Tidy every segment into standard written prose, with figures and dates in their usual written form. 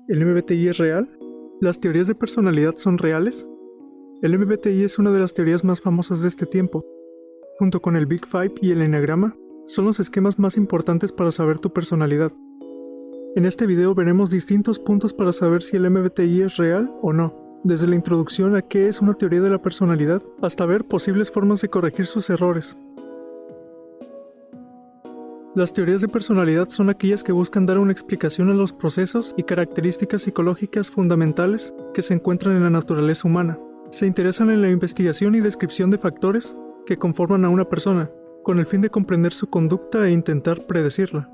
¿El MBTI es real? ¿Las teorías de personalidad son reales? El MBTI es una de las teorías más famosas de este tiempo. Junto con el Big Five y el Eneagrama, son los esquemas más importantes para saber tu personalidad. En este video veremos distintos puntos para saber si el MBTI es real o no, desde la introducción a qué es una teoría de la personalidad, hasta ver posibles formas de corregir sus errores. Las teorías de personalidad son aquellas que buscan dar una explicación a los procesos y características psicológicas fundamentales que se encuentran en la naturaleza humana. Se interesan en la investigación y descripción de factores que conforman a una persona, con el fin de comprender su conducta e intentar predecirla.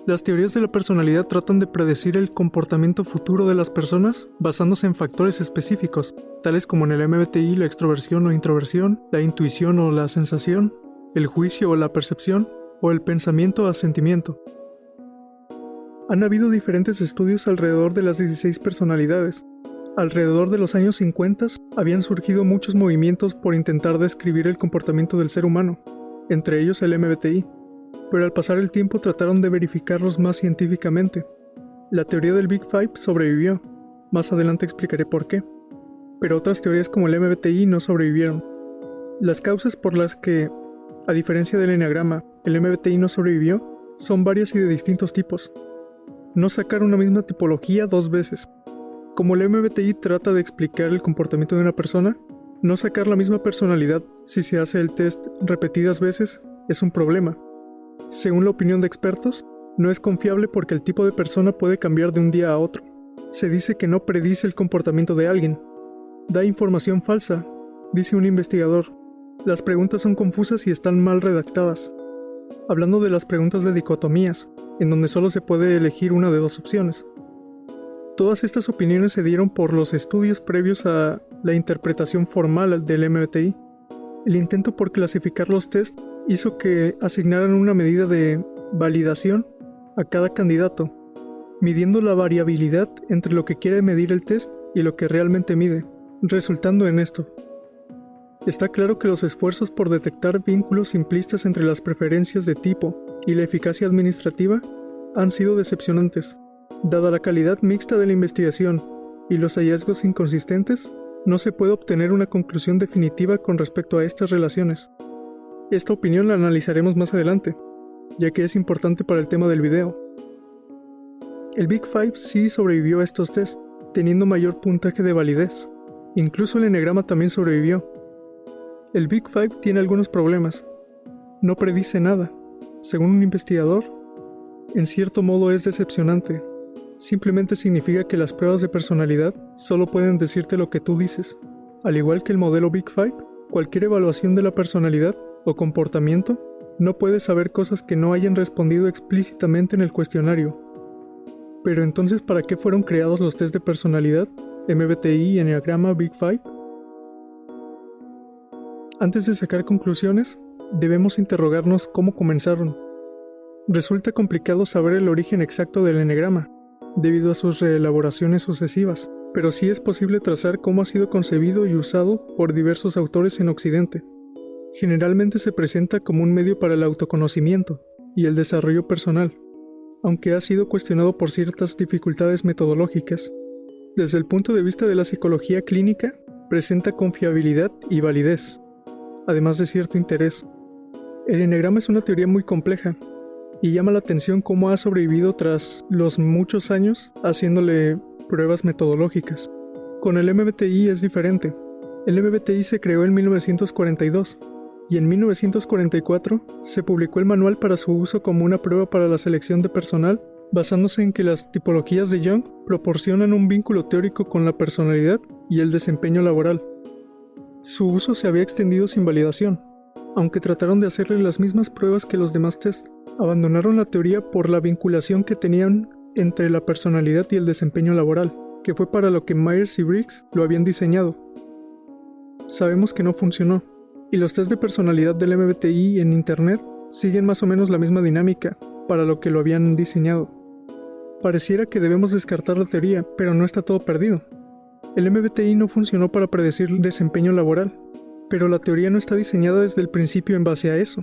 Las teorías de la personalidad tratan de predecir el comportamiento futuro de las personas basándose en factores específicos, tales como en el MBTI la extroversión o introversión, la intuición o la sensación, el juicio o la percepción, o el pensamiento o sentimiento. Han habido diferentes estudios alrededor de las 16 personalidades. Alrededor de los años 50 habían surgido muchos movimientos por intentar describir el comportamiento del ser humano, entre ellos el MBTI, pero al pasar el tiempo trataron de verificarlos más científicamente. La teoría del Big Five sobrevivió, más adelante explicaré por qué, pero otras teorías como el MBTI no sobrevivieron. Las causas por las que, a diferencia del Eneagrama, el MBTI no sobrevivió son varias y de distintos tipos. No sacar una misma tipología dos veces. Como el MBTI trata de explicar el comportamiento de una persona, no sacar la misma personalidad si se hace el test repetidas veces es un problema. Según la opinión de expertos, no es confiable porque el tipo de persona puede cambiar de un día a otro. Se dice que no predice el comportamiento de alguien. Da información falsa, dice un investigador. Las preguntas son confusas y están mal redactadas. Hablando de las preguntas de dicotomías, en donde solo se puede elegir una de dos opciones. Todas estas opiniones se dieron por los estudios previos a la interpretación formal del MBTI. El intento por clasificar los test hizo que asignaran una medida de validación a cada candidato, midiendo la variabilidad entre lo que quiere medir el test y lo que realmente mide, resultando en esto. Está claro que los esfuerzos por detectar vínculos simplistas entre las preferencias de tipo y la eficacia administrativa han sido decepcionantes. Dada la calidad mixta de la investigación y los hallazgos inconsistentes, no se puede obtener una conclusión definitiva con respecto a estas relaciones. Esta opinión la analizaremos más adelante, ya que es importante para el tema del video. El Big Five sí sobrevivió a estos tests, teniendo mayor puntaje de validez. Incluso el Eneagrama también sobrevivió. El Big Five tiene algunos problemas. No predice nada. Según un investigador, en cierto modo es decepcionante. Simplemente significa que las pruebas de personalidad solo pueden decirte lo que tú dices. Al igual que el modelo Big Five, cualquier evaluación de la personalidad o comportamiento no puede saber cosas que no hayan respondido explícitamente en el cuestionario. Pero entonces, ¿para qué fueron creados los test de personalidad, MBTI, Eneagrama, Big Five? Antes de sacar conclusiones, debemos interrogarnos cómo comenzaron. Resulta complicado saber el origen exacto del Eneagrama, debido a sus reelaboraciones sucesivas, pero sí es posible trazar cómo ha sido concebido y usado por diversos autores en Occidente. Generalmente se presenta como un medio para el autoconocimiento y el desarrollo personal, aunque ha sido cuestionado por ciertas dificultades metodológicas. Desde el punto de vista de la psicología clínica, presenta confiabilidad y validez, además de cierto interés. El Eneagrama es una teoría muy compleja, y llama la atención cómo ha sobrevivido tras los muchos años haciéndole pruebas metodológicas. Con el MBTI es diferente. El MBTI se creó en 1942 y en 1944 se publicó el manual para su uso como una prueba para la selección de personal, basándose en que las tipologías de Jung proporcionan un vínculo teórico con la personalidad y el desempeño laboral. Su uso se había extendido sin validación, aunque trataron de hacerle las mismas pruebas que los demás test. Abandonaron la teoría por la vinculación que tenían entre la personalidad y el desempeño laboral, que fue para lo que Myers y Briggs lo habían diseñado. Sabemos que no funcionó, y los test de personalidad del MBTI en Internet siguen más o menos la misma dinámica para lo que lo habían diseñado. Pareciera que debemos descartar la teoría, pero no está todo perdido. El MBTI no funcionó para predecir el desempeño laboral, pero la teoría no está diseñada desde el principio en base a eso.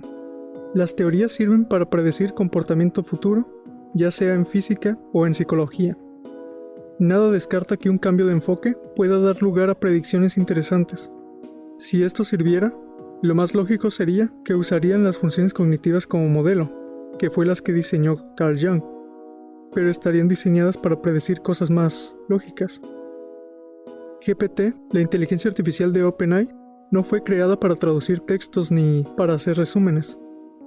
Las teorías sirven para predecir comportamiento futuro, ya sea en física o en psicología. Nada descarta que un cambio de enfoque pueda dar lugar a predicciones interesantes. Si esto sirviera, lo más lógico sería que usarían las funciones cognitivas como modelo, que fue las que diseñó Carl Jung, pero estarían diseñadas para predecir cosas más lógicas. GPT, la inteligencia artificial de OpenAI, no fue creada para traducir textos ni para hacer resúmenes,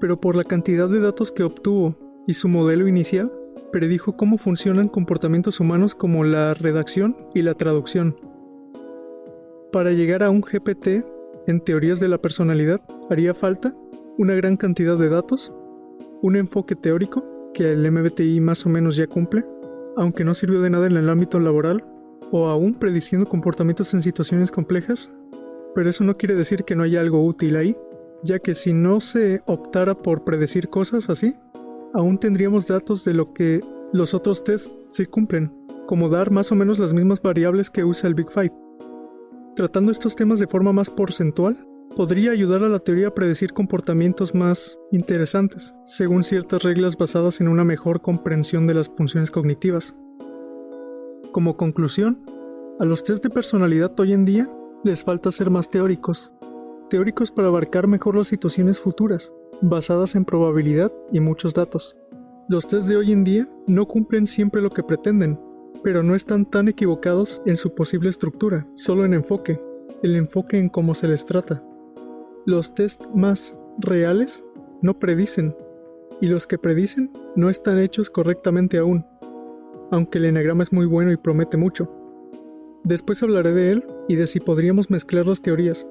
pero por la cantidad de datos que obtuvo y su modelo inicial, predijo cómo funcionan comportamientos humanos como la redacción y la traducción. Para llegar a un GPT en teorías de la personalidad, haría falta una gran cantidad de datos, un enfoque teórico, que el MBTI más o menos ya cumple, aunque no sirvió de nada en el ámbito laboral, o aún prediciendo comportamientos en situaciones complejas, pero eso no quiere decir que no haya algo útil ahí, ya que si no se optara por predecir cosas así, aún tendríamos datos de lo que los otros tests sí cumplen, como dar más o menos las mismas variables que usa el Big Five. Tratando estos temas de forma más porcentual, podría ayudar a la teoría a predecir comportamientos más interesantes, según ciertas reglas basadas en una mejor comprensión de las funciones cognitivas. Como conclusión, a los test de personalidad hoy en día les falta ser más teóricos para abarcar mejor las situaciones futuras, basadas en probabilidad y muchos datos. Los test de hoy en día no cumplen siempre lo que pretenden, pero no están tan equivocados en su posible estructura, solo en enfoque, el enfoque en cómo se les trata. Los test más reales no predicen, y los que predicen no están hechos correctamente aún, aunque el enagrama es muy bueno y promete mucho. Después hablaré de él y de si podríamos mezclar las teorías,